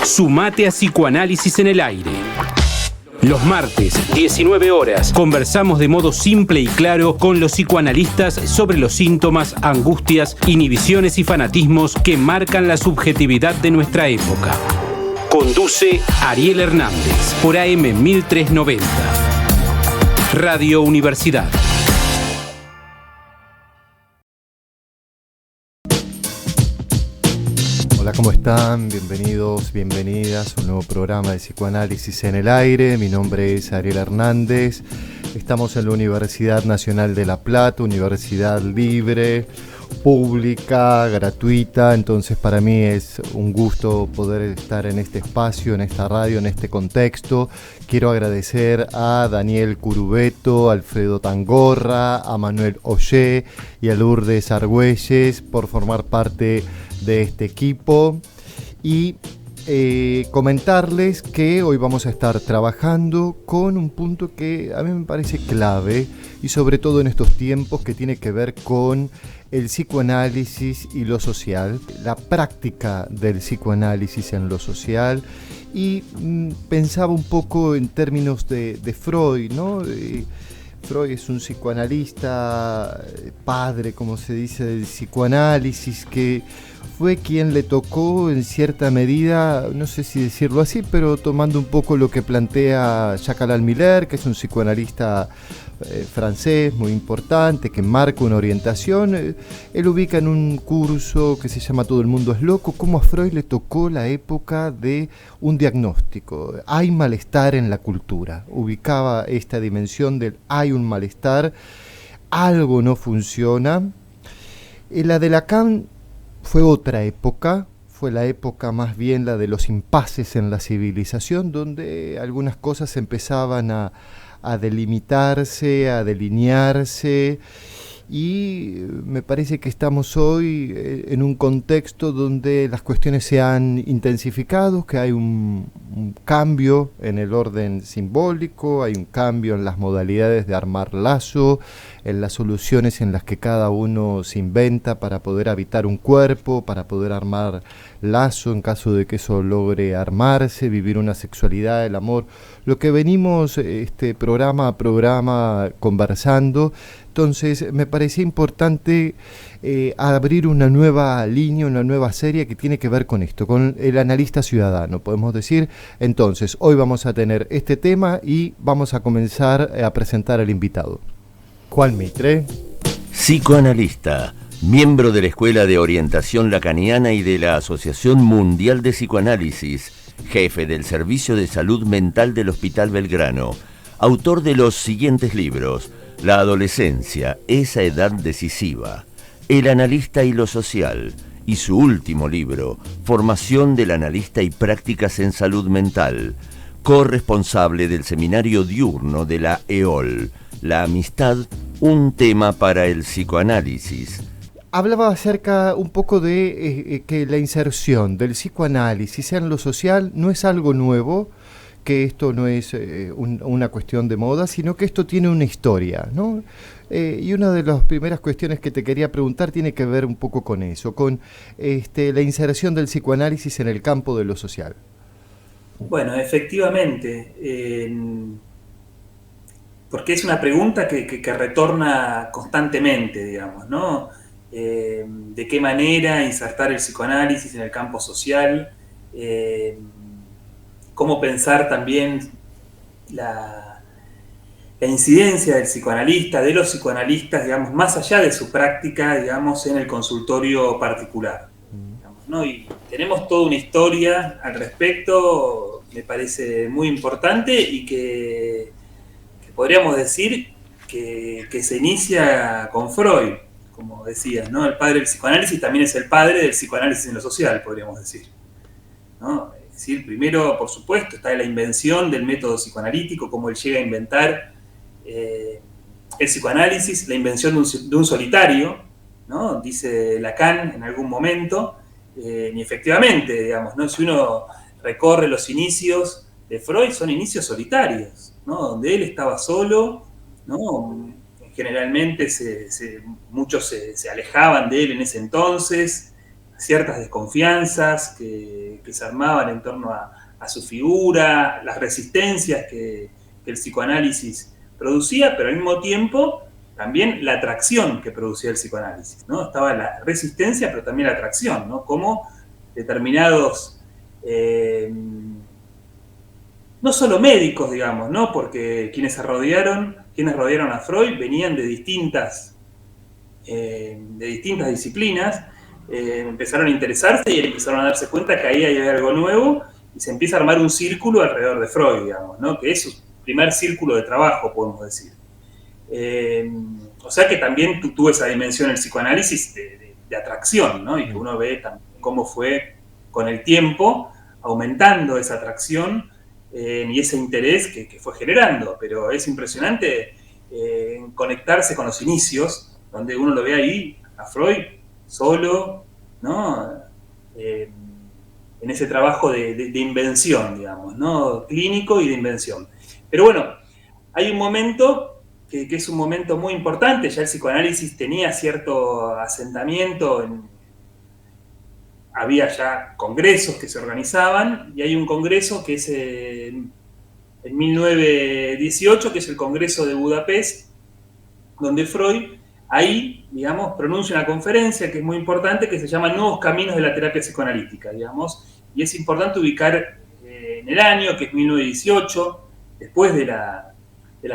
Sumate a Psicoanálisis en el Aire. Los martes, 19 horas, conversamos de modo simple y claro con los psicoanalistas sobre los síntomas, angustias, inhibiciones y fanatismos que marcan la subjetividad de nuestra época. Conduce Ariel Hernández por AM 1390. Radio Universidad. Hola, ¿cómo están? Bienvenidos, bienvenidas a un nuevo programa de Psicoanálisis en el Aire. Mi nombre es Ariel Hernández. Estamos en la Universidad Nacional de La Plata, universidad libre, pública, gratuita. Entonces para mí es un gusto poder estar en este espacio, en esta radio, en este contexto. Quiero agradecer a Daniel Curubeto, a Alfredo Tangorra, a Manuel Ollé y a Lourdes Argüelles por formar parte de este equipo y comentarles que hoy vamos a estar trabajando con un punto que a mí me parece clave y sobre todo en estos tiempos, que tiene que ver con el psicoanálisis y lo social, la práctica del psicoanálisis en lo social. Y pensaba un poco en términos de Freud, ¿no? Freud es un psicoanalista, padre, como se dice, del psicoanálisis, que fue quien le tocó en cierta medida, no sé si decirlo así, pero tomando un poco lo que plantea Jacques Alain Miller, que es un psicoanalista francés muy importante, que marca una orientación. Él ubica en un curso que se llama Todo el mundo es loco, cómo a Freud le tocó la época de un diagnóstico. Hay malestar en la cultura. Ubicaba esta dimensión del hay un malestar, algo no funciona. La de Lacan fue otra época, fue la época más bien la de los impases en la civilización, donde algunas cosas empezaban a delimitarse, a delinearse, y me parece que estamos hoy en un contexto donde las cuestiones se han intensificado, que hay un cambio en el orden simbólico, hay un cambio en las modalidades de armar lazo, en las soluciones en las que cada uno se inventa para poder habitar un cuerpo, para poder armar lazo en caso de que eso logre armarse, vivir una sexualidad, el amor, lo que venimos programa a programa conversando. Entonces me parecía importante abrir una nueva línea, una nueva serie que tiene que ver con esto, con el analista ciudadano, podemos decir. Entonces hoy vamos a tener este tema y vamos a comenzar a presentar al invitado. Juan Mitre. Psicoanalista, miembro de la Escuela de Orientación Lacaniana y de la Asociación Mundial de Psicoanálisis, jefe del Servicio de Salud Mental del Hospital Belgrano, autor de los siguientes libros: La adolescencia, esa edad decisiva, El analista y lo social, y su último libro, Formación del analista y prácticas en salud mental, corresponsable del seminario diurno de la EOL, La amistad, un tema para el psicoanálisis. Hablaba acerca un poco de que la inserción del psicoanálisis en lo social no es algo nuevo, que esto no es una cuestión de moda, sino que esto tiene una historia, ¿no? Y una de las primeras cuestiones que te quería preguntar tiene que ver un poco con eso, con la inserción del psicoanálisis en el campo de lo social. Bueno, efectivamente, porque es una pregunta que retorna constantemente, digamos, ¿no? ¿De qué manera insertar el psicoanálisis en el campo social? Cómo pensar también la incidencia del psicoanalista, de los psicoanalistas, digamos, más allá de su práctica, digamos, en el consultorio particular, digamos, ¿no? Y tenemos toda una historia al respecto, me parece muy importante, y que podríamos decir que se inicia con Freud, como decías, ¿no? El padre del psicoanálisis también es el padre del psicoanálisis en lo social, podríamos decir, ¿no? Es decir, primero, por supuesto, está la invención del método psicoanalítico, cómo él llega a inventar el psicoanálisis, la invención de un solitario, ¿no? Dice Lacan en algún momento, y efectivamente, digamos, ¿no? Si uno recorre los inicios de Freud, son inicios solitarios, ¿no? Donde él estaba solo, ¿no? Generalmente muchos se alejaban de él en ese entonces, ciertas desconfianzas que se armaban en torno a su figura, las resistencias que el psicoanálisis producía, pero al mismo tiempo también la atracción que producía el psicoanálisis, ¿no? Estaba la resistencia, pero también la atracción, ¿no? Como determinados, no solo médicos, digamos, ¿no? Porque quienes rodearon a Freud venían de distintas disciplinas, empezaron a interesarse y empezaron a darse cuenta que ahí hay algo nuevo y se empieza a armar un círculo alrededor de Freud, digamos, ¿no? Que es su primer círculo de trabajo, podemos decir. O sea que también tuvo esa dimensión el psicoanálisis de atracción, ¿no? Y que uno ve también cómo fue con el tiempo aumentando esa atracción y ese interés que fue generando. Pero es impresionante conectarse con los inicios, donde uno lo ve ahí, a Freud, solo, ¿no? En ese trabajo de invención, digamos, ¿no? Clínico y de invención. Pero bueno, hay un momento que es un momento muy importante, ya el psicoanálisis tenía cierto asentamiento, había ya congresos que se organizaban, y hay un congreso que es en 1918, que es el Congreso de Budapest, donde Freud, ahí, digamos, pronuncia una conferencia que es muy importante, que se llama Nuevos Caminos de la Terapia Psicoanalítica, digamos, y es importante ubicar en el año, que es 1918, después de la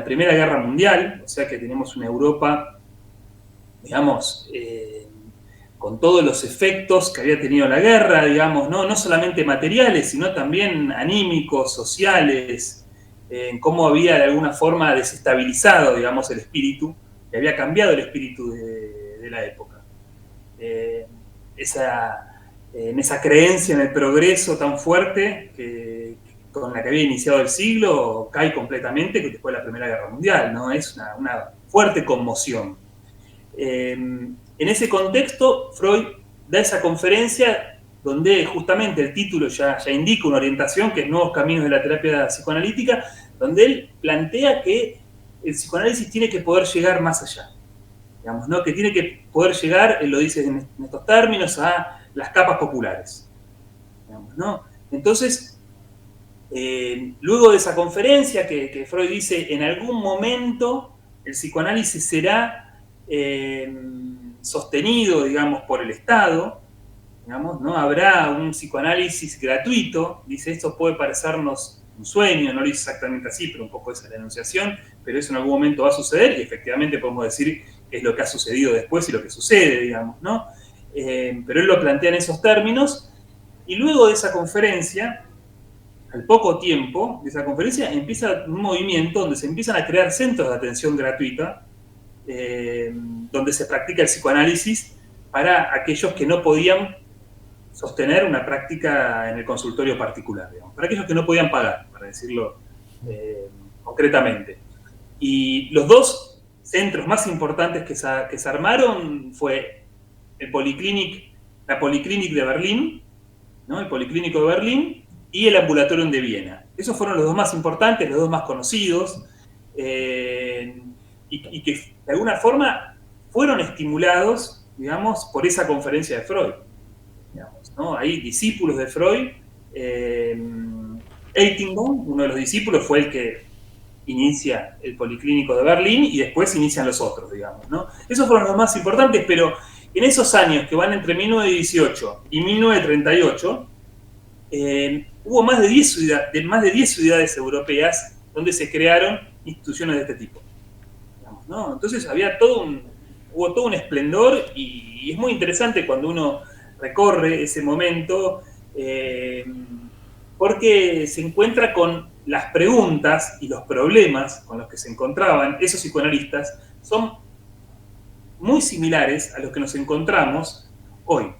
Primera Guerra Mundial, o sea que tenemos una Europa, digamos, con todos los efectos que había tenido la guerra, digamos, no solamente materiales, sino también anímicos, sociales, en cómo había de alguna forma desestabilizado, digamos, el espíritu, y había cambiado el espíritu de la época. En esa creencia en el progreso tan fuerte con la que había iniciado el siglo, cae completamente después de la Primera Guerra Mundial, ¿no? Es una fuerte conmoción. En ese contexto, Freud da esa conferencia donde justamente el título ya indica una orientación, que es Nuevos Caminos de la Terapia Psicoanalítica, donde él plantea que el psicoanálisis tiene que poder llegar más allá, digamos, ¿no? Que tiene que poder llegar, él lo dice en estos términos, a las capas populares, digamos, ¿no? Entonces, luego de esa conferencia que Freud dice, en algún momento el psicoanálisis será sostenido, digamos, por el Estado, digamos, ¿no? Habrá un psicoanálisis gratuito, dice, esto puede parecernos un sueño, no lo dice exactamente así, pero un poco esa es la enunciación, pero eso en algún momento va a suceder y efectivamente podemos decir que es lo que ha sucedido después y lo que sucede, digamos, ¿no? Pero él lo plantea en esos términos y luego de esa conferencia, al poco tiempo de esa conferencia, empieza un movimiento donde se empiezan a crear centros de atención gratuita, donde se practica el psicoanálisis para aquellos que no podían sostener una práctica en el consultorio particular, digamos, para aquellos que no podían pagar, para decirlo concretamente. Y los dos centros más importantes que se armaron fue la Policlinic de Berlín, ¿no? El Policlínico de Berlín, y el Ambulatorium de Viena. Esos fueron los dos más importantes, los dos más conocidos, y que de alguna forma fueron estimulados, digamos, por esa conferencia de Freud. Digamos, ¿no? Hay discípulos de Freud. Eitingon, uno de los discípulos, fue el que inicia el Policlínico de Berlín y después inician los otros, digamos, ¿no? Esos fueron los más importantes, pero en esos años que van entre 1918 y 1938, hubo más de 10 ciudades europeas donde se crearon instituciones de este tipo, digamos, ¿no? Entonces hubo todo un esplendor y es muy interesante cuando uno recorre ese momento, porque se encuentra con las preguntas y los problemas con los que se encontraban esos psicoanalistas son muy similares a los que nos encontramos hoy,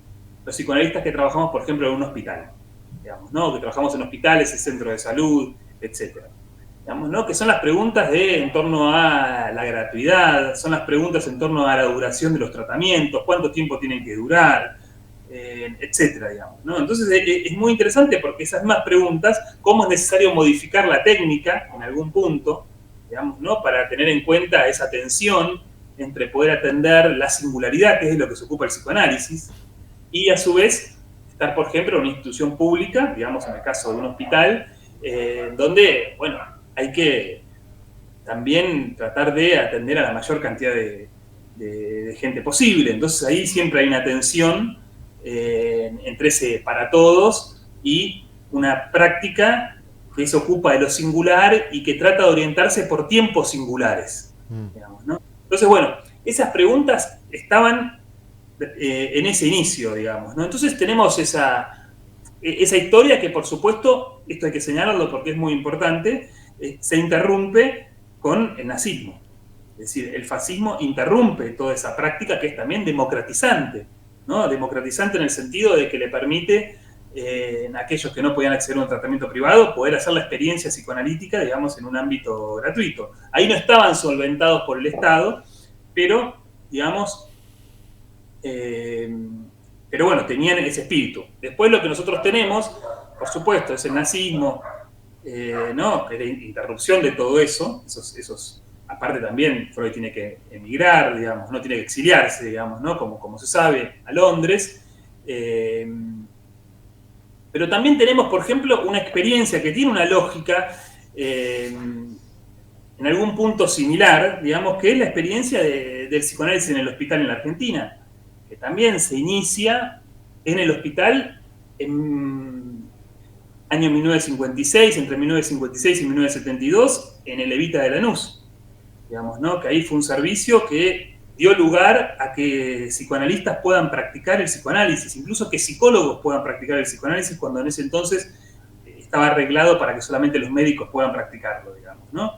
los psicoanalistas que trabajamos, por ejemplo, en un hospital, digamos, ¿no? Que trabajamos en hospitales, en centros de salud, etc. Digamos, ¿no? Que son las preguntas en torno a la gratuidad, son las preguntas en torno a la duración de los tratamientos, cuánto tiempo tienen que durar, etcétera, digamos, ¿no? Entonces es muy interesante porque esas mismas preguntas, cómo es necesario modificar la técnica en algún punto, digamos, ¿no? Para tener en cuenta esa tensión entre poder atender la singularidad, que es de lo que se ocupa el psicoanálisis, y a su vez estar, por ejemplo, en una institución pública, digamos en el caso de un hospital, donde, bueno, hay que también tratar de atender a la mayor cantidad de gente posible. Entonces ahí siempre hay una tensión entre ese para todos y una práctica que se ocupa de lo singular y que trata de orientarse por tiempos singulares, digamos, ¿no? Entonces, bueno, esas preguntas estaban en ese inicio, digamos, ¿no? Entonces tenemos esa historia que, por supuesto, esto hay que señalarlo porque es muy importante, se interrumpe con el nazismo. Es decir, el fascismo interrumpe toda esa práctica que es también democratizante, ¿no? Democratizante en el sentido de que le permite a aquellos que no podían acceder a un tratamiento privado poder hacer la experiencia psicoanalítica, digamos, en un ámbito gratuito. Ahí no estaban solventados por el Estado, pero, digamos, pero bueno, tenían ese espíritu. Después lo que nosotros tenemos, por supuesto, es el nazismo, ¿no? La interrupción de todo eso, esos aparte también Freud tiene que emigrar, digamos, no tiene que exiliarse, digamos, ¿no? Como se sabe, a Londres. Pero también tenemos, por ejemplo, una experiencia que tiene una lógica en algún punto similar, digamos, que es la experiencia del psicoanálisis en el hospital en la Argentina, que también se inicia en el hospital en año 1956, entre 1956 y 1972, en el Evita de Lanús. Digamos, ¿no? Que ahí fue un servicio que dio lugar a que psicoanalistas puedan practicar el psicoanálisis, incluso que psicólogos puedan practicar el psicoanálisis cuando en ese entonces estaba arreglado para que solamente los médicos puedan practicarlo, digamos, ¿no?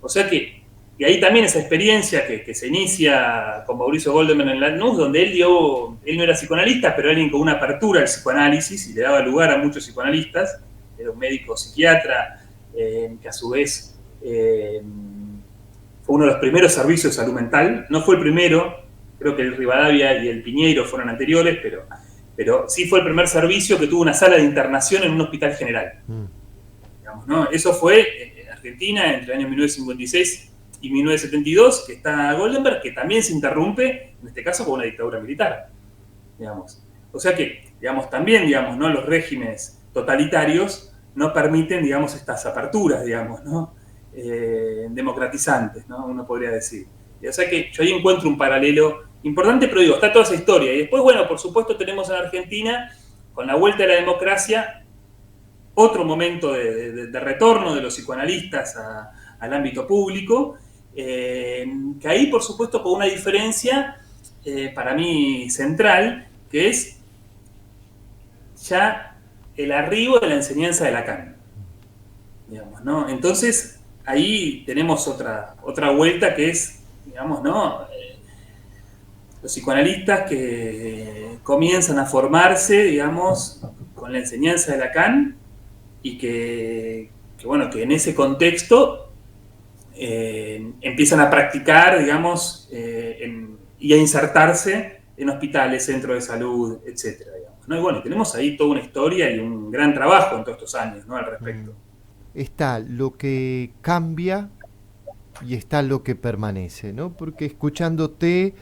O sea que, y ahí también esa experiencia que se inicia con Mauricio Goldeman en Lanús, donde él no era psicoanalista, pero alguien con una apertura al psicoanálisis y le daba lugar a muchos psicoanalistas, era un médico psiquiatra, que a su vez fue uno de los primeros servicios de salud mental. No fue el primero, creo que el Rivadavia y el Piñeiro fueron anteriores, pero sí fue el primer servicio que tuvo una sala de internación en un hospital general. Digamos, ¿no? Eso fue en Argentina entre el año 1956 y 1972, que está Goldenberg, que también se interrumpe, en este caso, con una dictadura militar. Digamos. O sea que, digamos, también, digamos, ¿no? Los regímenes totalitarios no permiten, digamos, estas aperturas, digamos, ¿no? Democratizantes, ¿no? Uno podría decir. O sea que yo ahí encuentro un paralelo importante, pero digo, está toda esa historia. Y después, bueno, por supuesto tenemos en Argentina, con la vuelta de la democracia, otro momento de retorno de los psicoanalistas al ámbito público, que ahí, por supuesto, con una diferencia para mí central, que es ya el arribo de la enseñanza de Lacan. Digamos, ¿no? Entonces, ahí tenemos otra vuelta que es, digamos, ¿no? Los psicoanalistas que comienzan a formarse, digamos, con la enseñanza de Lacan y que bueno, que en ese contexto empiezan a practicar, digamos, y a insertarse en hospitales, centros de salud, etcétera, digamos, ¿no? Y bueno, tenemos ahí toda una historia y un gran trabajo en todos estos años, ¿no? Al respecto. Está lo que cambia y está lo que permanece, ¿no? Porque escuchándote,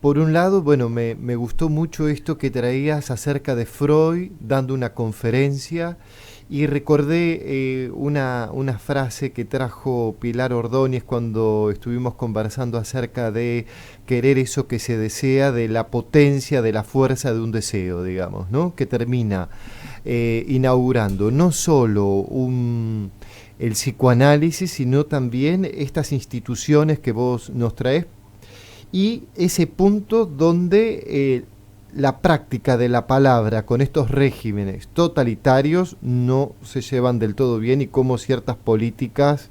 por un lado, bueno, me gustó mucho esto que traías acerca de Freud dando una conferencia y recordé una frase que trajo Pilar Ordóñez cuando estuvimos conversando acerca de querer eso que se desea, de la potencia, de la fuerza de un deseo, digamos, ¿no? Que termina inaugurando no solo el psicoanálisis, sino también estas instituciones que vos nos traes y ese punto donde la práctica de la palabra con estos regímenes totalitarios no se llevan del todo bien y cómo ciertas políticas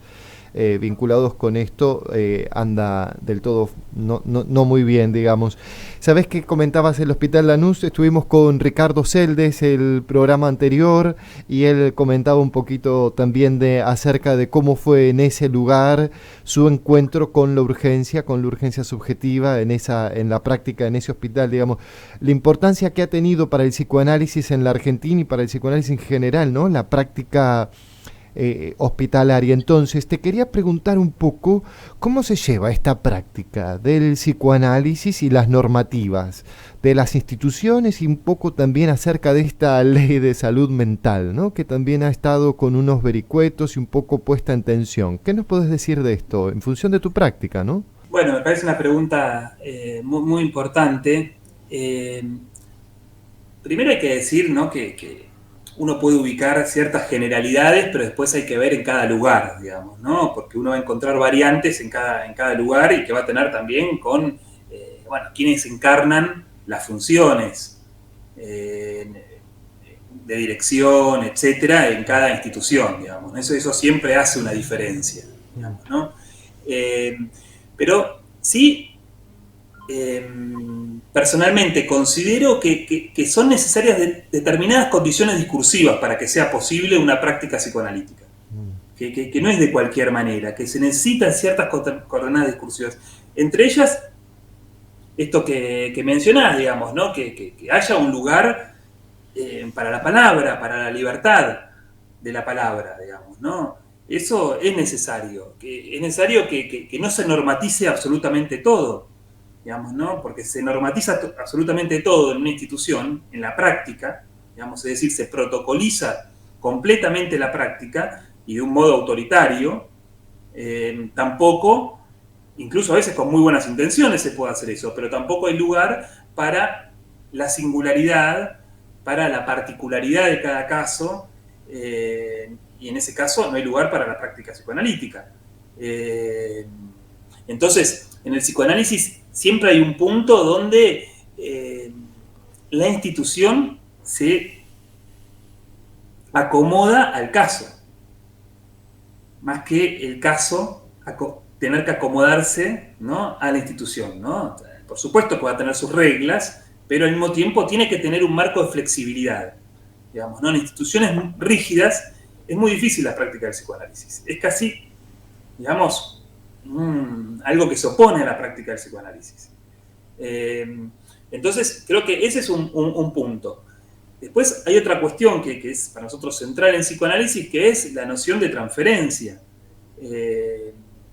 vinculados con esto anda del todo no muy bien, digamos. ¿Sabés que comentabas el Hospital Lanús? Estuvimos con Ricardo Celdes el programa anterior y él comentaba un poquito también acerca de cómo fue en ese lugar su encuentro con la urgencia subjetiva en la práctica en ese hospital, digamos, la importancia que ha tenido para el psicoanálisis en la Argentina y para el psicoanálisis en general, ¿no? La práctica hospitalaria. Entonces, te quería preguntar un poco cómo se lleva esta práctica del psicoanálisis y las normativas de las instituciones y un poco también acerca de esta ley de salud mental, ¿no? Que también ha estado con unos vericuetos y un poco puesta en tensión. ¿Qué nos podés decir de esto en función de tu práctica, no? Bueno, me parece una pregunta muy, muy importante. Primero hay que decir, ¿no?, que uno puede ubicar ciertas generalidades, pero después hay que ver en cada lugar, digamos, ¿no? Porque uno va a encontrar variantes en cada lugar y que va a tener también con, quienes encarnan las funciones de dirección, etcétera, en cada institución, digamos. Eso siempre hace una diferencia, digamos, ¿no? Pero sí, personalmente considero que son necesarias determinadas condiciones discursivas para que sea posible una práctica psicoanalítica. Que no es de cualquier manera, que se necesitan ciertas coordenadas discursivas. Entre ellas, esto que mencionás, digamos, ¿no? Que haya un lugar para la palabra, para la libertad de la palabra, digamos, ¿no? Eso es necesario. Es necesario que no se normatice absolutamente todo, digamos, ¿no? Porque se normatiza absolutamente todo en una institución, en la práctica, digamos, es decir, se protocoliza completamente la práctica y de un modo autoritario. Tampoco, incluso a veces con muy buenas intenciones se puede hacer eso, pero tampoco hay lugar para la singularidad, para la particularidad de cada caso, y en ese caso no hay lugar para la práctica psicoanalítica. Entonces, en el psicoanálisis siempre hay un punto donde la institución se acomoda al caso, más que el caso tener que acomodarse, ¿no?, a la institución, ¿no? Por supuesto que va a tener sus reglas, pero al mismo tiempo tiene que tener un marco de flexibilidad, digamos, ¿no? En instituciones rígidas es muy difícil la práctica del psicoanálisis. Es casi, digamos, algo que se opone a la práctica del psicoanálisis. Entonces, creo que ese es un punto. Después hay otra cuestión que es para nosotros central en psicoanálisis, que es la noción de transferencia.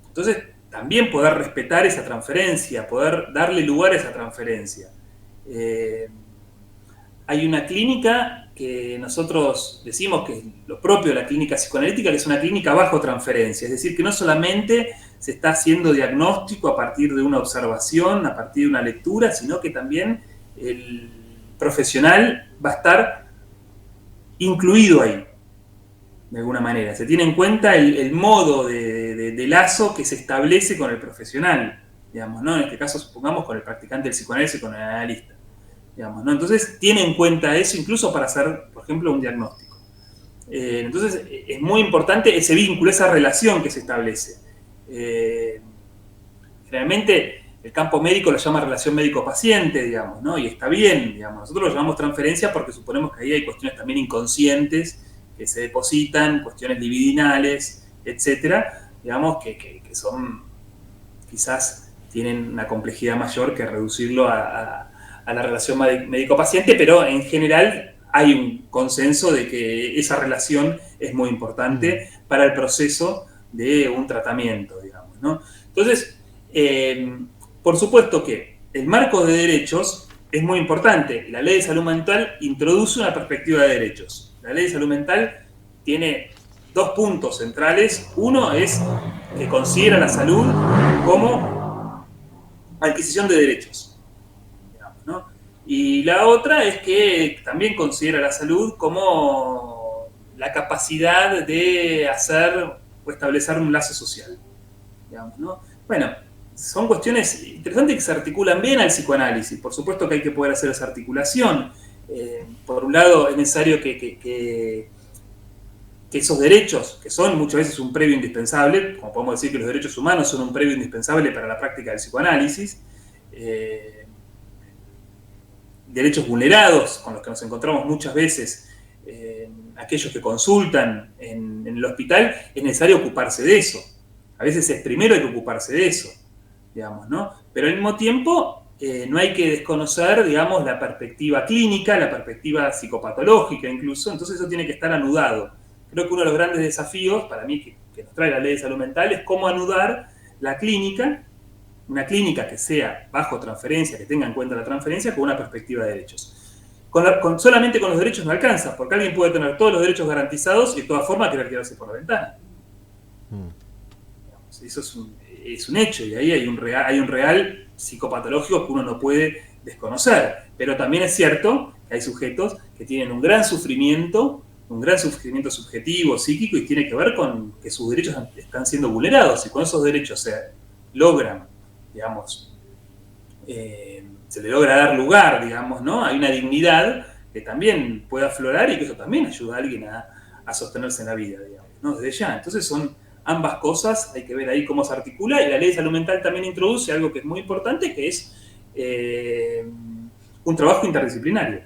Entonces, también poder respetar esa transferencia, poder darle lugar a esa transferencia. Hay una clínica que nosotros decimos que es lo propio de la clínica psicoanalítica, que es una clínica bajo transferencia, es decir, que no solamente se está haciendo diagnóstico a partir de una observación, a partir de una lectura, sino que también el profesional va a estar incluido ahí, de alguna manera. Se tiene en cuenta el modo de lazo que se establece con el profesional, digamos, ¿no? En este caso, supongamos, con el practicante del psicoanálisis, con el analista, digamos, ¿no? Entonces, tiene en cuenta eso incluso para hacer, por ejemplo, un diagnóstico. Entonces, es muy importante ese vínculo, esa relación que se establece. Generalmente, el campo médico lo llama relación médico-paciente, digamos, ¿no? Y está bien, digamos. Nosotros lo llamamos transferencia porque suponemos que ahí hay cuestiones también inconscientes que se depositan, cuestiones libidinales, etcétera, digamos, que son, quizás tienen una complejidad mayor que reducirlo a la relación médico-paciente, pero en general hay un consenso de que esa relación es muy importante para el proceso de un tratamiento, digamos, ¿no? Entonces, por supuesto que el marco de derechos es muy importante. La ley de salud mental introduce una perspectiva de derechos. La ley de salud mental tiene dos puntos centrales. Uno es que considera la salud como adquisición de derechos, digamos, ¿no? Y la otra es que también considera la salud como la capacidad de hacer o establecer un lazo social, digamos, ¿no? Bueno, son cuestiones interesantes que se articulan bien al psicoanálisis. Por supuesto que hay que poder hacer esa articulación. Por un lado, es necesario que esos derechos, que son muchas veces un previo indispensable, como podemos decir que los derechos humanos son un previo indispensable para la práctica del psicoanálisis, derechos vulnerados, con los que nos encontramos muchas veces, aquellos que consultan en el hospital, es necesario ocuparse de eso. A veces es primero hay que ocuparse de eso, digamos, ¿no? Pero al mismo tiempo no hay que desconocer, digamos, la perspectiva clínica, la perspectiva psicopatológica incluso, entonces eso tiene que estar anudado, creo que uno de los grandes desafíos, para mí, que nos trae la ley de salud mental, es cómo anudar la clínica, una clínica que sea bajo transferencia, que tenga en cuenta la transferencia, con una perspectiva de derechos. Solamente con los derechos no alcanza, porque alguien puede tener todos los derechos garantizados y de todas formas querer quedarse por la ventana. Eso es un hecho, y ahí hay un real psicopatológico que uno no puede desconocer. Pero también es cierto que hay sujetos que tienen un gran sufrimiento subjetivo, psíquico, y tiene que ver con que sus derechos están siendo vulnerados, y cuando esos derechos se logran, digamos, se le logra dar lugar, digamos, ¿no? Hay una dignidad que también puede aflorar y que eso también ayuda a alguien a sostenerse en la vida, digamos, ¿no? Desde ya. Entonces son ambas cosas, hay que ver ahí cómo se articula, y la ley de salud mental también introduce algo que es muy importante, que es un trabajo interdisciplinario.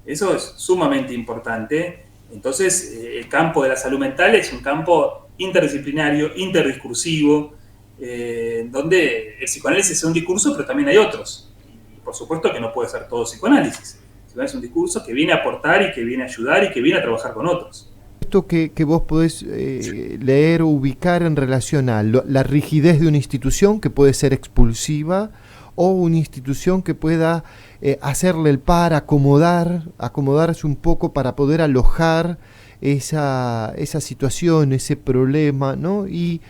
Eso es sumamente importante. Entonces, el campo de la salud mental es un campo interdisciplinario, interdiscursivo, donde el psicoanálisis es un discurso, pero también hay otros. Y por supuesto que no puede ser todo psicoanálisis. El psicoanálisis es un discurso que viene a aportar y que viene a ayudar y que viene a trabajar con otros. Esto que vos podés leer o ubicar en relación a la rigidez de una institución que puede ser expulsiva, o una institución que pueda hacerle el par, acomodarse un poco para poder alojar esa situación, ese problema, ¿no? Y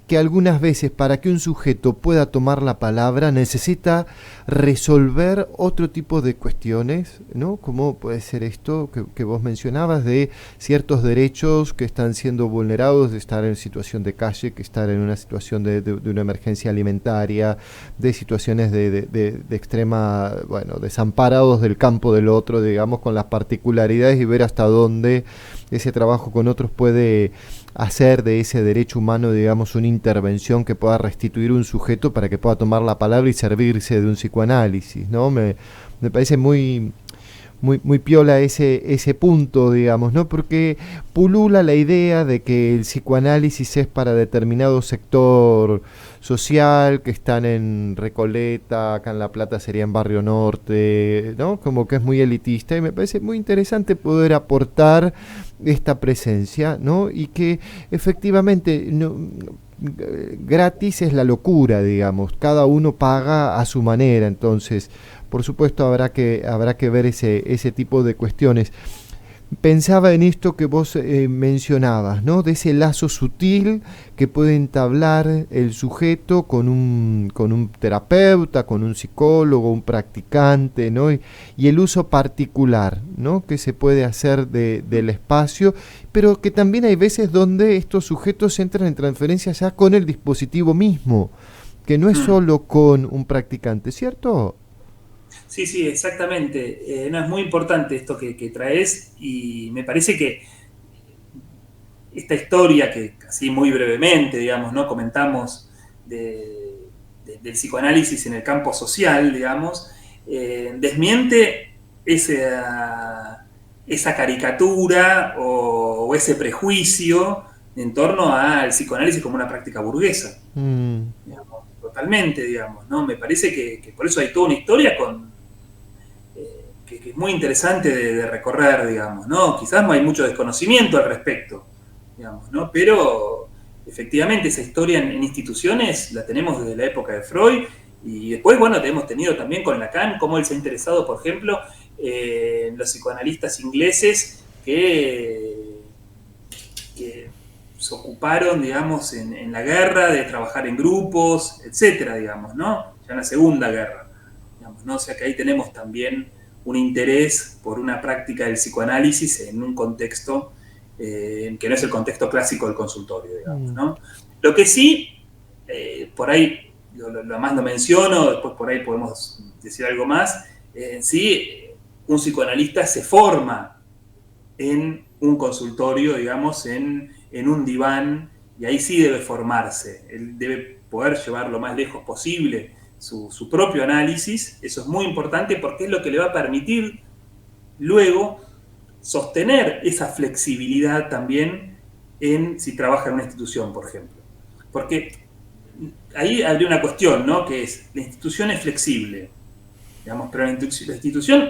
que algunas veces, para que un sujeto pueda tomar la palabra, necesita resolver otro tipo de cuestiones, ¿no? Como puede ser esto que vos mencionabas, de ciertos derechos que están siendo vulnerados, de estar en situación de calle, que estar en una situación de una emergencia alimentaria, de situaciones de extrema, bueno, desamparados del campo del otro, digamos, con las particularidades, y ver hasta dónde ese trabajo con otros puede hacer de ese derecho humano, digamos, una intervención que pueda restituir un sujeto para que pueda tomar la palabra y servirse de un psicoanálisis, ¿no? Me parece muy piola ese punto, digamos, ¿no? Porque pulula la idea de que el psicoanálisis es para determinado sector social, que están en Recoleta, acá en La Plata sería en Barrio Norte, ¿no? Como que es muy elitista, y me parece muy interesante poder aportar esta presencia, ¿no? Y que efectivamente gratis es la locura, digamos, cada uno paga a su manera. Entonces, por supuesto, habrá que ver ese tipo de cuestiones. Pensaba en esto que vos mencionabas, ¿no? De ese lazo sutil que puede entablar el sujeto con un terapeuta, con un psicólogo, un practicante, ¿no? Y el uso particular, ¿no? Que se puede hacer del espacio, pero que también hay veces donde estos sujetos entran en transferencia ya con el dispositivo mismo, que no es solo con un practicante, ¿cierto? Sí, exactamente. No, es muy importante esto que traes, y me parece que esta historia que así muy brevemente, digamos, ¿no? Comentamos del psicoanálisis en el campo social, digamos, desmiente esa caricatura o ese prejuicio en torno al psicoanálisis como una práctica burguesa. Digamos, totalmente, digamos, ¿no? Me parece que por eso hay toda una historia que es muy interesante de recorrer, digamos, ¿no? Quizás no hay mucho desconocimiento al respecto, digamos, ¿no? Pero efectivamente esa historia en instituciones la tenemos desde la época de Freud, y después, bueno, hemos tenido también con Lacan, cómo él se ha interesado, por ejemplo, en los psicoanalistas ingleses que se ocuparon, digamos, en la guerra, de trabajar en grupos, etcétera, digamos, ¿no? Ya en la Segunda Guerra, digamos, ¿no? O sea que ahí tenemos también un interés por una práctica del psicoanálisis en un contexto que no es el contexto clásico del consultorio, digamos, ¿no? Lo que sí, por ahí, lo más lo menciono, después por ahí podemos decir algo más, sí, un psicoanalista se forma en un consultorio, digamos, en un diván, y ahí sí debe formarse. Él debe poder llevar lo más lejos posible su propio análisis. Eso es muy importante porque es lo que le va a permitir luego sostener esa flexibilidad también si trabaja en una institución, por ejemplo. Porque ahí habría una cuestión, ¿no? Que es, la institución es flexible, digamos, pero la institución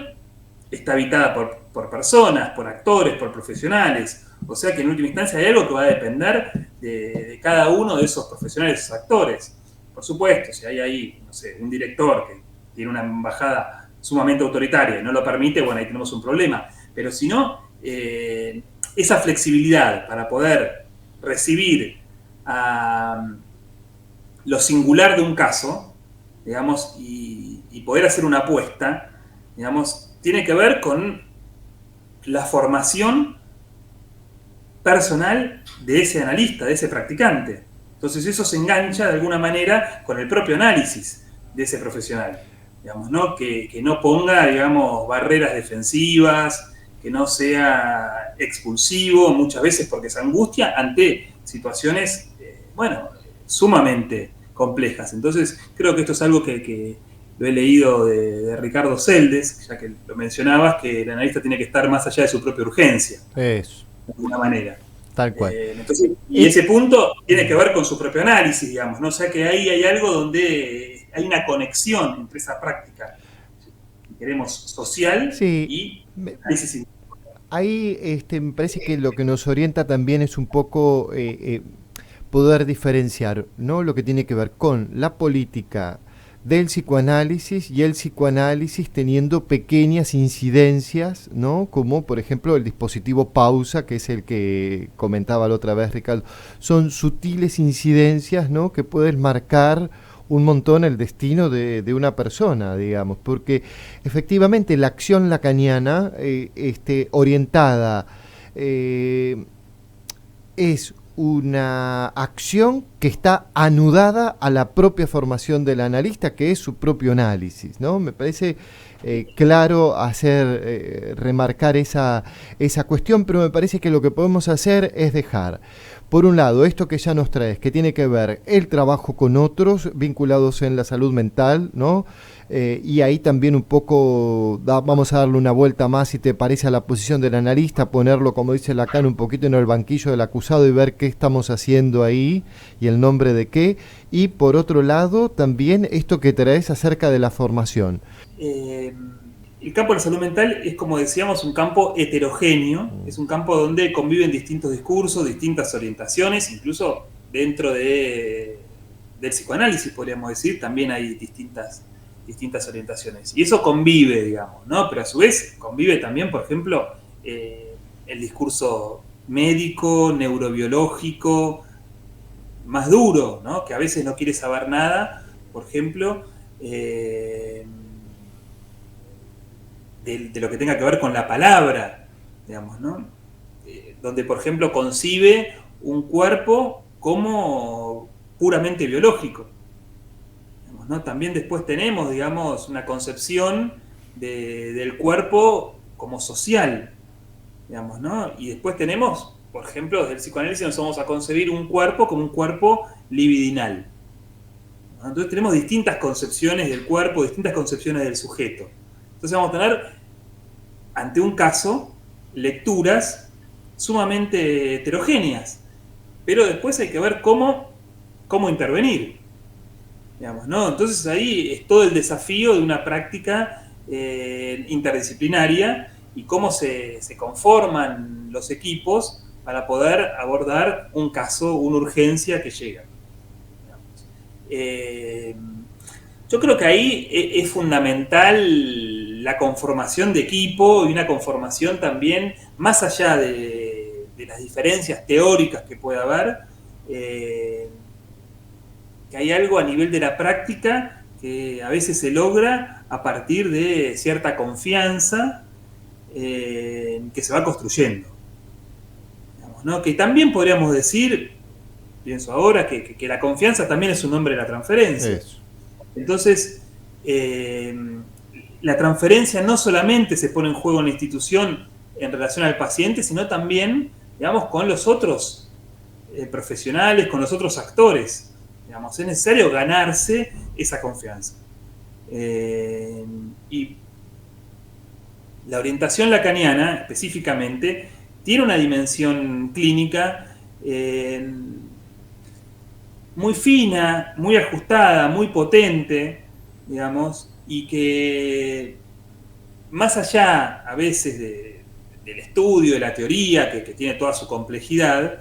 está habitada por personas, por actores, por profesionales. O sea que en última instancia hay algo que va a depender de cada uno de esos profesionales, esos actores. Por supuesto, si hay ahí, no sé, un director que tiene una embajada sumamente autoritaria y no lo permite, bueno, ahí tenemos un problema. Pero si no, esa flexibilidad para poder recibir lo singular de un caso, digamos, y poder hacer una apuesta, digamos, tiene que ver con la formación personal de ese analista, de ese practicante. Entonces eso se engancha de alguna manera con el propio análisis de ese profesional, digamos, ¿no? Que no ponga, digamos, barreras defensivas, que no sea expulsivo muchas veces porque se angustia ante situaciones, sumamente complejas. Entonces creo que esto es algo que lo he leído de Ricardo Seldes, ya que lo mencionabas, que el analista tiene que estar más allá de su propia urgencia. Eso. De alguna manera. Tal cual. Entonces, y ese punto tiene que ver con su propio análisis, digamos, ¿no? O sea que ahí hay algo donde hay una conexión entre esa práctica, si queremos, social y análisis. Ahí me parece que lo que nos orienta también es un poco poder diferenciar, ¿no? Lo que tiene que ver con la política del psicoanálisis y el psicoanálisis teniendo pequeñas incidencias, ¿no? Como por ejemplo el dispositivo pausa, que es el que comentaba la otra vez Ricardo. Son sutiles incidencias, ¿no? Que pueden marcar un montón el destino de una persona, digamos, porque efectivamente la acción lacaniana orientada es una acción que está anudada a la propia formación del analista, que es su propio análisis, ¿no? Me parece claro remarcar esa cuestión, pero me parece que lo que podemos hacer es dejar, por un lado, esto que ya nos traes, que tiene que ver el trabajo con otros vinculados en la salud mental, ¿no? Y ahí también un poco vamos a darle una vuelta más, si te parece, a la posición del analista, ponerlo, como dice Lacan, un poquito en el banquillo del acusado y ver qué estamos haciendo ahí y el nombre de qué. Y por otro lado, también esto que traes acerca de la formación. El campo de la salud mental es, como decíamos, un campo heterogéneo, es un campo donde conviven distintos discursos, distintas orientaciones, incluso dentro del psicoanálisis, podríamos decir, también hay distintas orientaciones. Y eso convive, digamos, ¿no? Pero a su vez convive también, por ejemplo, el discurso médico, neurobiológico, más duro, ¿no? Que a veces no quiere saber nada, por ejemplo, de lo que tenga que ver con la palabra, digamos, ¿no? Donde, por ejemplo, concibe un cuerpo como puramente biológico. Digamos, ¿no? También después tenemos, digamos, una concepción del cuerpo como social, digamos, ¿no? Y después tenemos, por ejemplo, desde el psicoanálisis nos vamos a concebir un cuerpo como un cuerpo libidinal. Entonces tenemos distintas concepciones del cuerpo, distintas concepciones del sujeto. Entonces vamos a tener, ante un caso, lecturas sumamente heterogéneas. Pero después hay que ver cómo intervenir. Digamos, ¿no? Entonces ahí es todo el desafío de una práctica interdisciplinaria y cómo se conforman los equipos para poder abordar un caso, una urgencia que llega. Yo creo que ahí es fundamental la conformación de equipo y una conformación también, más allá de las diferencias teóricas que pueda haber, que hay algo a nivel de la práctica que a veces se logra a partir de cierta confianza que se va construyendo. Digamos, ¿no? Que también podríamos decir, pienso ahora, que la confianza también es un nombre de la transferencia. Eso. Entonces, la transferencia no solamente se pone en juego en la institución en relación al paciente, sino también, digamos, con los otros profesionales, con los otros actores. Digamos, es necesario ganarse esa confianza. Y la orientación lacaniana, específicamente, tiene una dimensión clínica muy fina, muy ajustada, muy potente, digamos, y que más allá a veces del estudio, de la teoría, que tiene toda su complejidad,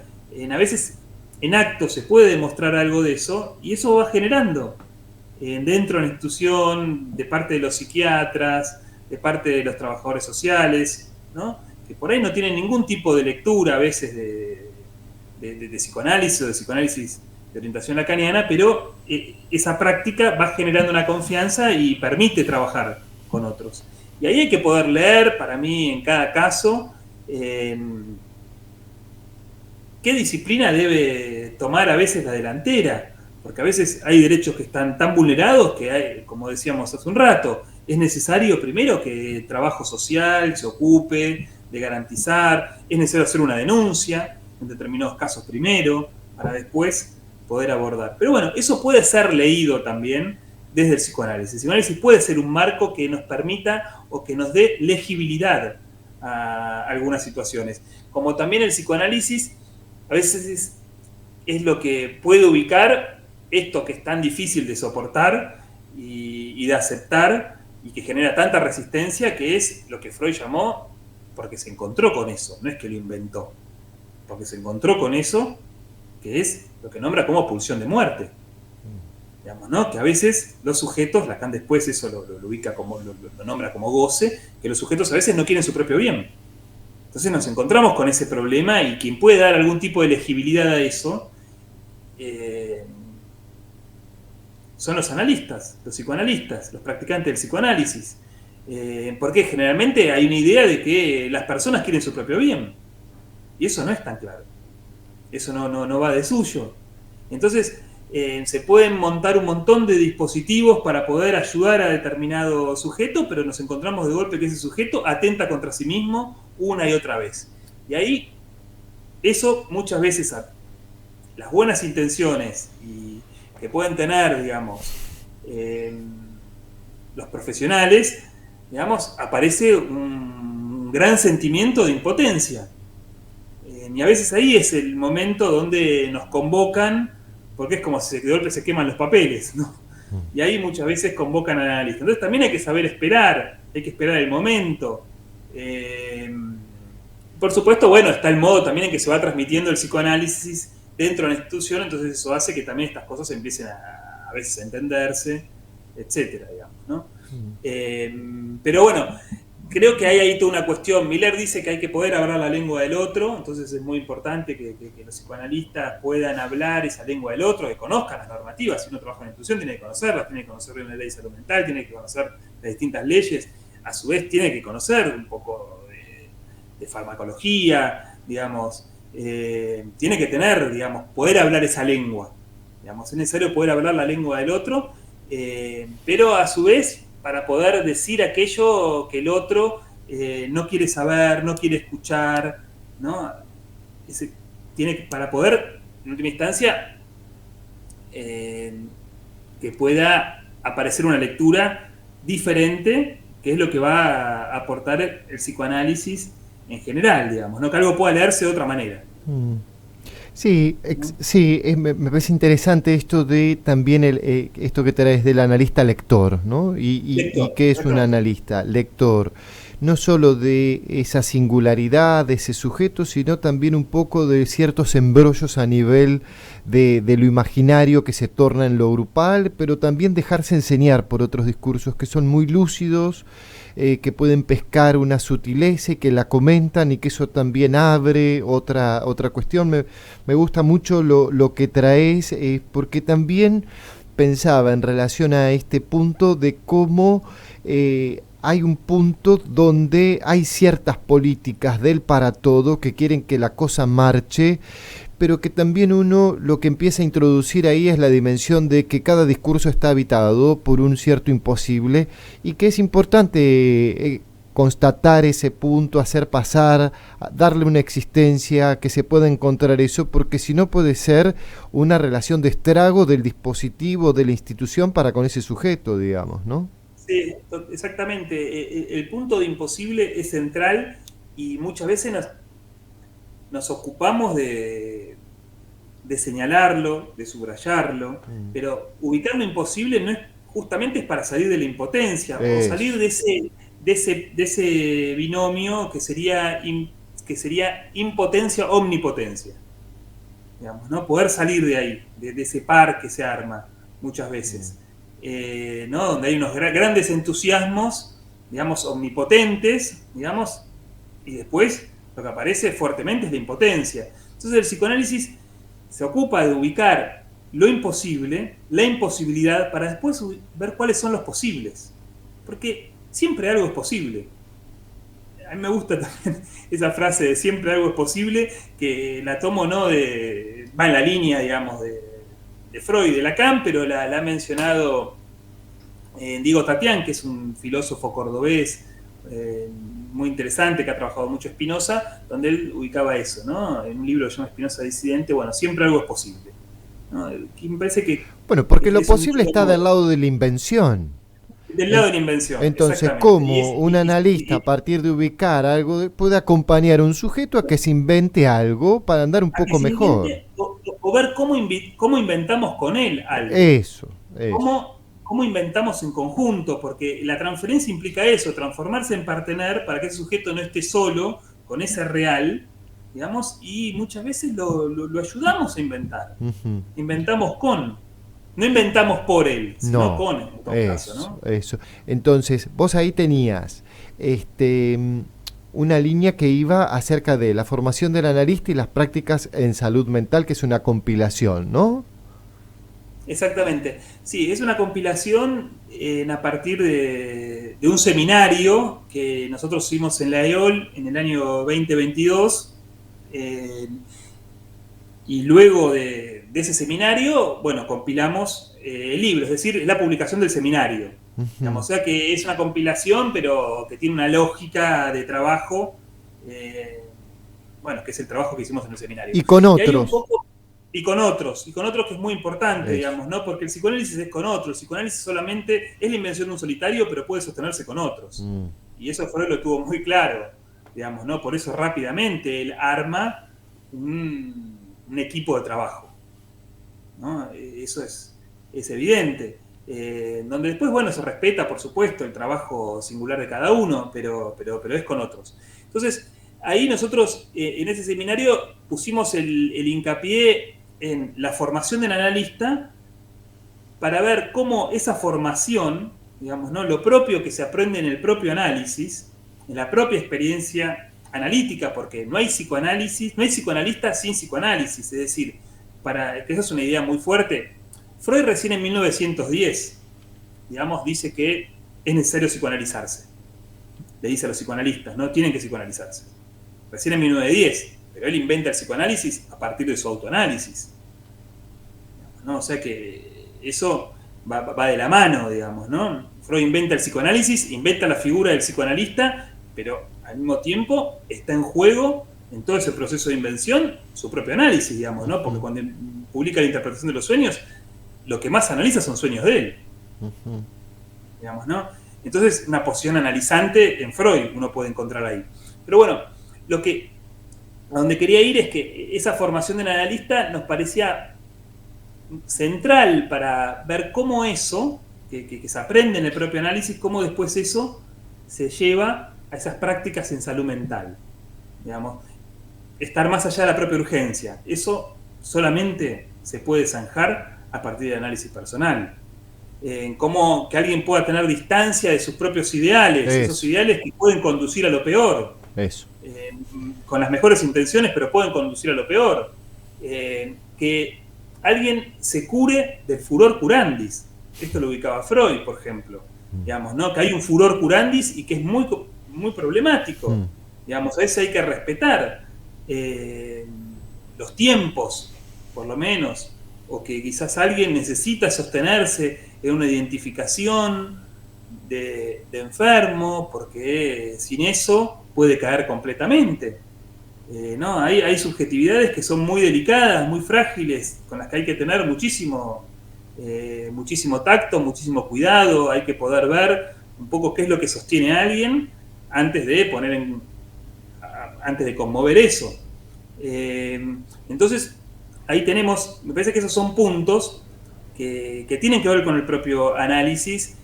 a veces en acto se puede demostrar algo de eso, y eso va generando dentro de la institución, de parte de los psiquiatras, de parte de los trabajadores sociales, ¿no? Que por ahí no tienen ningún tipo de lectura a veces de psicoanálisis o de psicoanálisis de orientación lacaniana, pero esa práctica va generando una confianza y permite trabajar con otros. Y ahí hay que poder leer, para mí, en cada caso, qué disciplina debe tomar a veces la delantera, porque a veces hay derechos que están tan vulnerados que hay, como decíamos hace un rato, es necesario primero que el trabajo social se ocupe de garantizar, es necesario hacer una denuncia en determinados casos primero, para después poder abordar. Pero bueno, eso puede ser leído también desde el psicoanálisis. El psicoanálisis puede ser un marco que nos permita o que nos dé legibilidad a algunas situaciones. Como también el psicoanálisis a veces es lo que puede ubicar esto que es tan difícil de soportar y de aceptar y que genera tanta resistencia, que es lo que Freud llamó, porque se encontró con eso, no es que lo inventó, porque se encontró con eso, que es lo que nombra como pulsión de muerte. Digamos, ¿no? Que a veces los sujetos, Lacan después eso lo ubica como, lo nombra como goce, que los sujetos a veces no quieren su propio bien. Entonces nos encontramos con ese problema, y quien puede dar algún tipo de legibilidad a eso son los analistas, los psicoanalistas, los practicantes del psicoanálisis. Porque generalmente hay una idea de que las personas quieren su propio bien, y eso no es tan claro. Eso no va de suyo. Entonces se pueden montar un montón de dispositivos para poder ayudar a determinado sujeto, pero nos encontramos de golpe que ese sujeto atenta contra sí mismo una y otra vez. Y ahí, eso muchas veces, las buenas intenciones que pueden tener, digamos, los profesionales, digamos, aparece un gran sentimiento de impotencia. Y a veces ahí es el momento donde nos convocan, porque es como si de golpe se queman los papeles, ¿no? Y ahí muchas veces convocan al analista. Entonces también hay que saber esperar, hay que esperar el momento. Por supuesto, bueno, está el modo también en que se va transmitiendo el psicoanálisis dentro de la institución, entonces eso hace que también estas cosas empiecen a veces a entenderse, etcétera, digamos, ¿no? Pero bueno, creo que hay ahí toda una cuestión. Miller dice que hay que poder hablar la lengua del otro, entonces es muy importante que los psicoanalistas puedan hablar esa lengua del otro, que conozcan las normativas. Si uno trabaja en la institución, tiene que conocerlas, tiene que conocer bien la ley de salud mental, tiene que conocer las distintas leyes, a su vez tiene que conocer un poco de farmacología, digamos, tiene que tener, digamos, poder hablar esa lengua. Digamos, es necesario poder hablar la lengua del otro, pero a su vez, para poder decir aquello que el otro no quiere saber, no quiere escuchar, ¿no? Para poder, en última instancia, que pueda aparecer una lectura diferente, que es lo que va a aportar el psicoanálisis en general, digamos, ¿no? Que algo pueda leerse de otra manera. Sí, me parece interesante esto de también esto que traes del analista lector, ¿no? ¿Y qué es un analista? Lector, no solo de esa singularidad de ese sujeto, sino también un poco de ciertos embrollos a nivel de lo imaginario que se torna en lo grupal, pero también dejarse enseñar por otros discursos que son muy lúcidos, que pueden pescar una sutileza y que la comentan, y que eso también abre otra cuestión. Me gusta mucho lo que traes, porque también pensaba en relación a este punto de cómo hay un punto donde hay ciertas políticas del para todo que quieren que la cosa marche, pero que también uno lo que empieza a introducir ahí es la dimensión de que cada discurso está habitado por un cierto imposible, y que es importante constatar ese punto, hacer pasar, darle una existencia, que se pueda encontrar eso, porque si no puede ser una relación de estrago del dispositivo, de la institución para con ese sujeto, digamos, ¿no? Sí, exactamente. El punto de imposible es central, y muchas veces nos ocupamos de señalarlo, de subrayarlo, pero ubicar lo imposible no es justamente es para salir de la impotencia, o salir de ese binomio que sería impotencia-omnipotencia. Digamos, ¿no? Poder salir de ahí, de ese par que se arma muchas veces. ¿No? Donde hay unos grandes entusiasmos, digamos, omnipotentes, digamos, y después lo que aparece fuertemente es la impotencia. Entonces el psicoanálisis se ocupa de ubicar lo imposible, la imposibilidad, para después ver cuáles son los posibles. Porque siempre algo es posible. A mí me gusta también esa frase de siempre algo es posible, que la tomo, ¿no? Va en la línea, digamos, de Freud y de Lacan, pero la ha mencionado Diego Tatián, que es un filósofo cordobés muy interesante, que ha trabajado mucho Spinoza, donde él ubicaba eso, ¿no? En un libro que se llama Spinoza Disidente, bueno, siempre algo es posible, ¿no? Que me parece que... Bueno, porque lo posible está del lado de la invención. Del lado de la invención. Entonces, ¿cómo un analista, a partir de ubicar algo, puede acompañar a un sujeto a que se invente algo para andar un poco mejor? O ver cómo inventamos con él algo. Eso. ¿Cómo inventamos en conjunto? Porque la transferencia implica eso, transformarse en partener para que ese sujeto no esté solo con ese real, digamos, y muchas veces lo ayudamos a inventar. Inventamos con... No inventamos por él, sino con él, en todo caso, ¿no? Eso. Entonces, vos ahí tenías una línea que iba acerca de la formación del analista y las prácticas en salud mental, que es una compilación, ¿no? Exactamente. Sí, es una compilación a partir de un seminario que nosotros hicimos en la EOL en el año 2022. Y luego de ese seminario, bueno, compilamos el libro, es decir, es la publicación del seminario. Digamos, o sea que es una compilación, pero que tiene una lógica de trabajo, bueno, que es el trabajo que hicimos en el seminario. Y con otros. Y con otros que es muy importante, digamos, ¿no? Porque el psicoanálisis es con otros. El psicoanálisis solamente es la invención de un solitario, pero puede sostenerse con otros. Y eso Freud lo tuvo muy claro, digamos, ¿no? Por eso rápidamente él arma un equipo de trabajo, ¿no? Eso es evidente. Donde después, bueno, se respeta, por supuesto, el trabajo singular de cada uno, pero es con otros. Entonces, ahí nosotros, en ese seminario, pusimos el hincapié en la formación del analista para ver cómo esa formación, digamos, ¿no? Lo propio que se aprende en el propio análisis, en la propia experiencia analítica, porque no hay psicoanálisis, no hay psicoanalista sin psicoanálisis, es decir, que esa es una idea muy fuerte. Freud recién en 1910, digamos, dice que es necesario psicoanalizarse. Le dice a los psicoanalistas, no tienen que psicoanalizarse. Recién en 1910, pero él inventa el psicoanálisis a partir de su autoanálisis, ¿no? O sea que eso va de la mano, digamos, ¿no? Freud inventa el psicoanálisis, inventa la figura del psicoanalista, pero al mismo tiempo está en juego, en todo ese proceso de invención, su propio análisis, digamos, ¿no? Porque cuando publica la interpretación de los sueños, lo que más analiza son sueños de él, digamos, ¿no? Entonces, una posición analizante en Freud uno puede encontrar ahí. Pero bueno, a donde quería ir es que esa formación del analista nos parecía central para ver cómo eso, que se aprende en el propio análisis, cómo después eso se lleva a esas prácticas en salud mental. Digamos, estar más allá de la propia urgencia. Eso solamente se puede zanjar a partir del análisis personal. Cómo que alguien pueda tener distancia de sus propios ideales, esos ideales que pueden conducir a lo peor. Con las mejores intenciones, pero pueden conducir a lo peor. Que alguien se cure del furor curandis. Esto lo ubicaba Freud, por ejemplo. Digamos, ¿no? Que hay un furor curandis y que es muy, muy problemático. Digamos, a veces hay que respetar los tiempos, por lo menos, o que quizás alguien necesita sostenerse en una identificación de enfermo, porque sin eso puede caer completamente. ¿No? Hay subjetividades que son muy delicadas, muy frágiles, con las que hay que tener muchísimo tacto, muchísimo cuidado. Hay que poder ver un poco qué es lo que sostiene a alguien antes de antes de conmover eso. Entonces, ahí tenemos, me parece que esos son puntos que tienen que ver con el propio análisis.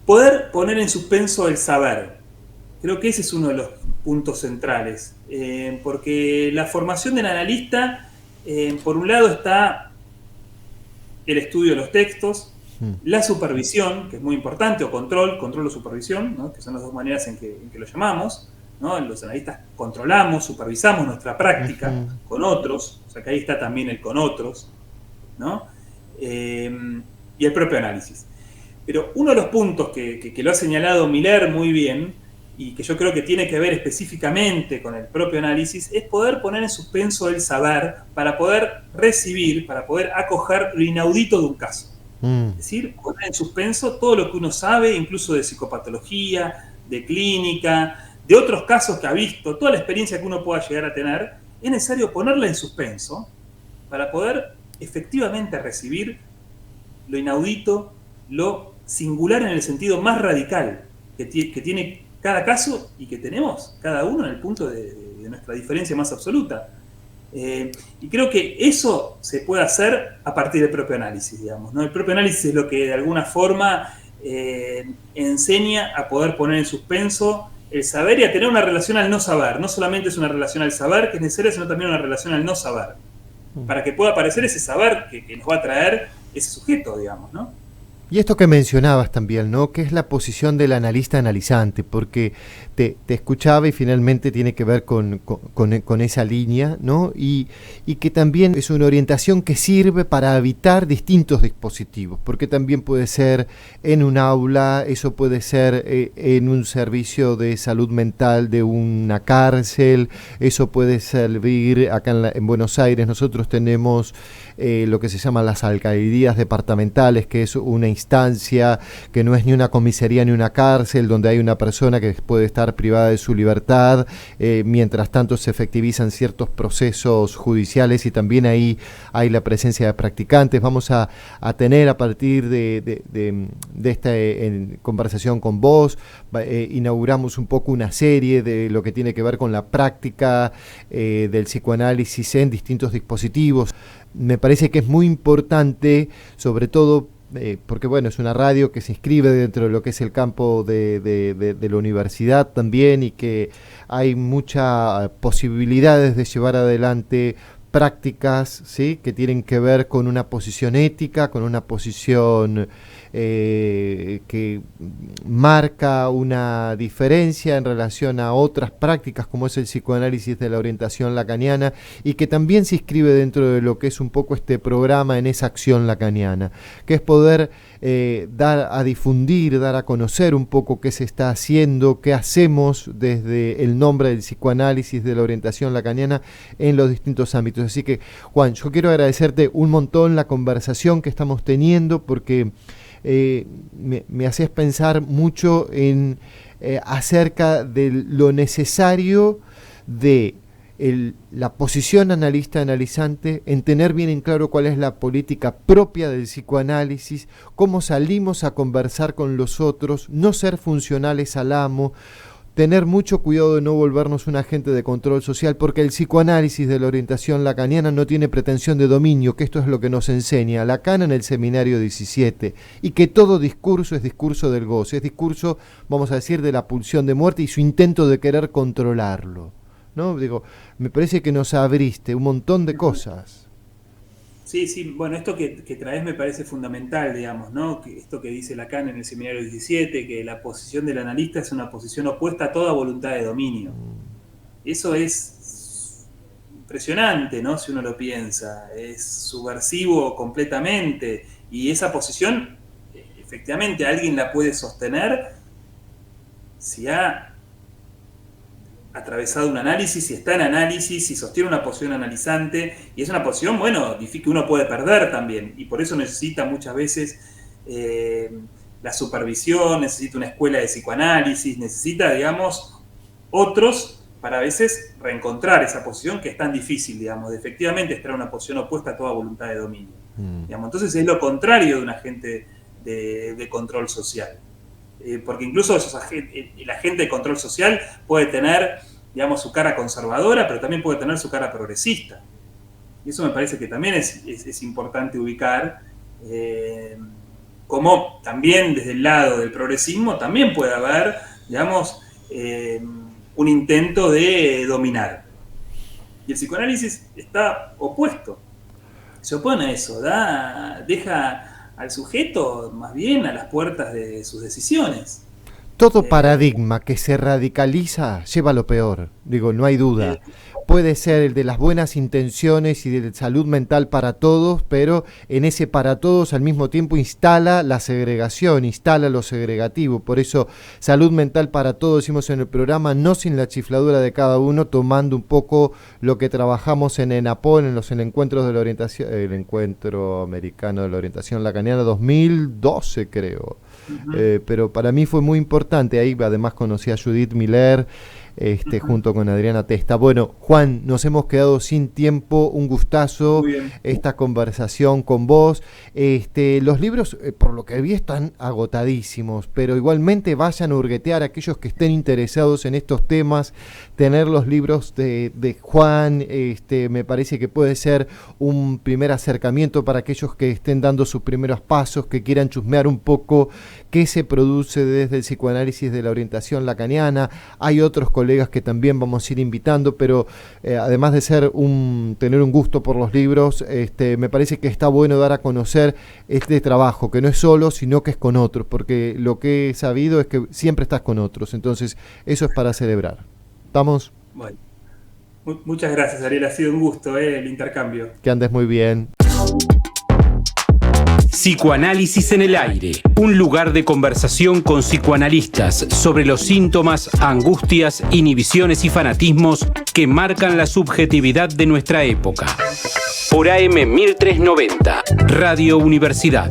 Poder poner en suspenso el saber. Creo que ese es uno de los puntos centrales, porque la formación del analista, por un lado está el estudio de los textos, la supervisión, que es muy importante, o control o supervisión, ¿no? Que son las dos maneras en que lo llamamos, ¿no? Los analistas controlamos, supervisamos nuestra práctica con otros, o sea que ahí está también el con otros, ¿no? Y el propio análisis. Pero uno de los puntos que lo ha señalado Miller muy bien, y que yo creo que tiene que ver específicamente con el propio análisis, es poder poner en suspenso el saber para poder recibir, para poder acoger lo inaudito de un caso. Es decir, poner en suspenso todo lo que uno sabe, incluso de psicopatología, de clínica, de otros casos que ha visto, toda la experiencia que uno pueda llegar a tener, es necesario ponerla en suspenso para poder efectivamente recibir lo inaudito, lo singular en el sentido más radical que tiene cada caso y que tenemos cada uno en el punto de nuestra diferencia más absoluta. Y creo que eso se puede hacer a partir del propio análisis, digamos, ¿no? El propio análisis es lo que de alguna forma enseña a poder poner en suspenso el saber y a tener una relación al no saber. No solamente es una relación al saber que es necesaria, sino también una relación al no saber. Para que pueda aparecer ese saber que nos va a traer ese sujeto, digamos, ¿no? Y esto que mencionabas también, ¿no? Que es la posición del analista analizante, porque te escuchaba y finalmente tiene que ver con esa línea, ¿no? Y que también es una orientación que sirve para evitar distintos dispositivos, porque también puede ser en un aula, eso puede ser en un servicio de salud mental de una cárcel, eso puede servir acá en Buenos Aires. Nosotros tenemos lo que se llaman las alcaldías departamentales, que es una instancia que no es ni una comisaría ni una cárcel, donde hay una persona que puede estar privada de su libertad, mientras tanto se efectivizan ciertos procesos judiciales, y también ahí hay la presencia de practicantes. Vamos a tener a partir de esta conversación con vos, inauguramos un poco una serie de lo que tiene que ver con la práctica del psicoanálisis en distintos dispositivos. Me parece que es muy importante, sobre todo porque bueno, es una radio que se inscribe dentro de lo que es el campo de la universidad también, y que hay muchas posibilidades de llevar adelante prácticas, ¿sí?, que tienen que ver con una posición ética, con una posición que marca una diferencia en relación a otras prácticas como es el psicoanálisis de la orientación lacaniana, y que también se inscribe dentro de lo que es un poco este programa en esa acción lacaniana, que es poder dar a difundir, dar a conocer un poco qué se está haciendo, qué hacemos desde el nombre del psicoanálisis de la orientación lacaniana en los distintos ámbitos. Así que, Juan, yo quiero agradecerte un montón la conversación que estamos teniendo, porque me hacías pensar mucho en acerca de lo necesario de la posición analista-analizante, en tener bien en claro cuál es la política propia del psicoanálisis, cómo salimos a conversar con los otros, no ser funcionales al amo, tener mucho cuidado de no volvernos un agente de control social, porque el psicoanálisis de la orientación lacaniana no tiene pretensión de dominio, que esto es lo que nos enseña Lacan en el seminario 17, y que todo discurso es discurso del goce, es discurso, vamos a decir, de la pulsión de muerte y su intento de querer controlarlo, ¿no? Digo, me parece que nos abriste un montón de cosas. Sí, bueno, esto que traes me parece fundamental, digamos, ¿no? Que esto que dice Lacan en el seminario 17, que la posición del analista es una posición opuesta a toda voluntad de dominio. Eso es impresionante, ¿no? Si uno lo piensa, es subversivo completamente, y esa posición, efectivamente, alguien la puede sostener si ha atravesado un análisis, si está en análisis, si sostiene una posición analizante, y es una posición, bueno, que uno puede perder también, y por eso necesita muchas veces la supervisión, necesita una escuela de psicoanálisis, necesita, digamos, otros para a veces reencontrar esa posición que es tan difícil, digamos, de efectivamente estar en una posición opuesta a toda voluntad de dominio. Digamos, entonces es lo contrario de un agente de control social. Porque incluso el agente de control social puede tener, digamos, su cara conservadora, pero también puede tener su cara progresista. Y eso me parece que también es importante ubicar. como también desde el lado del progresismo también puede haber, digamos, un intento de dominar. Y el psicoanálisis está opuesto, se opone a eso, deja al sujeto más bien a las puertas de sus decisiones. Todo paradigma que se radicaliza lleva a lo peor, digo, no hay duda. Puede ser el de las buenas intenciones y de salud mental para todos, pero en ese para todos al mismo tiempo instala la segregación, instala lo segregativo. Por eso, salud mental para todos, decimos en el programa, no sin la chifladura de cada uno, tomando un poco lo que trabajamos en ENAPOL, en los encuentros de la orientación, el encuentro americano de la orientación lacaniana 2012, creo. Pero para mí fue muy importante. Ahí además conocí a Judith Miller, junto con Adriana Testa. Bueno, Juan, nos hemos quedado sin tiempo, un gustazo esta conversación con vos. Los libros, por lo que vi, están agotadísimos, pero igualmente vayan a hurguetear a aquellos que estén interesados en estos temas, tener los libros de Juan, me parece que puede ser un primer acercamiento para aquellos que estén dando sus primeros pasos, que quieran chusmear un poco qué se produce desde el psicoanálisis de la orientación lacaniana. Hay otros colegas que también vamos a ir invitando, pero además de ser tener un gusto por los libros, me parece que está bueno dar a conocer este trabajo, que no es solo, sino que es con otros, porque lo que he sabido es que siempre estás con otros, entonces eso es para celebrar. ¿Estamos? Bueno, muchas gracias, Ariel, ha sido un gusto el intercambio. Que andes muy bien. Psicoanálisis en el aire, un lugar de conversación con psicoanalistas sobre los síntomas, angustias, inhibiciones y fanatismos que marcan la subjetividad de nuestra época. Por AM 1390, Radio Universidad.